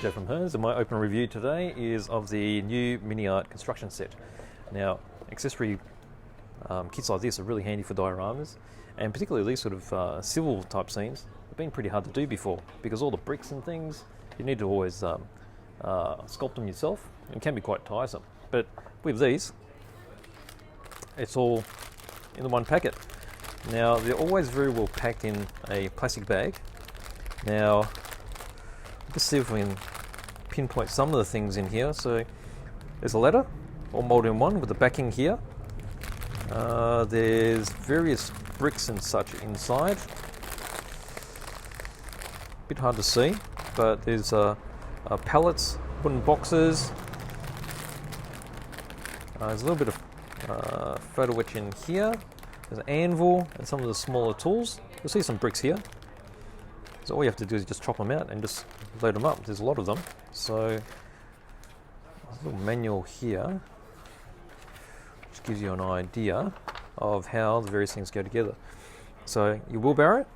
Joe from Hers, and my open review today is of the new MINIART Consturction set. Now, accessory kits like this are really handy for dioramas, and particularly these sort of civil type scenes have been pretty hard to do before, because all the bricks and things, you need to always sculpt them yourself. It can be quite tiresome, but with these, it's all in the one packet. Now, they're always very well packed in a plastic bag. Now, let's see if we can pinpoint some of the things in here. So there's a ladder, all molded in one with the backing here. There's various bricks and such inside. Bit hard to see, but there's pallets, wooden boxes. There's a little bit of photo etch in here. There's an anvil and some of the smaller tools. You'll see some bricks here. So all you have to do is just chop them out and just load them up. There's a lot of them. So there's a little manual here, which gives you an idea of how the various things go together. So your wheelbarrow.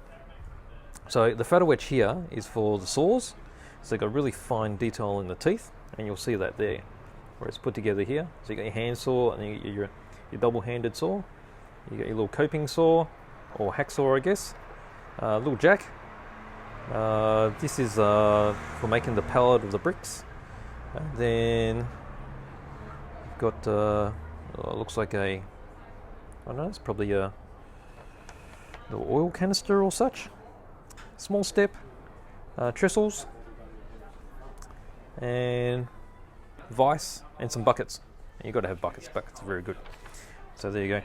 So the photo etch here is for the saws. So you've got really fine detail in the teeth, and you'll see that there, where it's put together here. So you got your hand saw, and then you got your double-handed saw. You got your little coping saw, or hacksaw, I guess. Little jack. This is for making the pallet of the bricks. Then you've got looks like I don't know, it's probably a little oil canister or such. Small step, trestles, and vise, and some buckets. And you've got to have buckets. Buckets are very good. So there you go.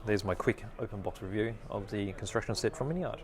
There's my quick open box review of the construction set from MINIART.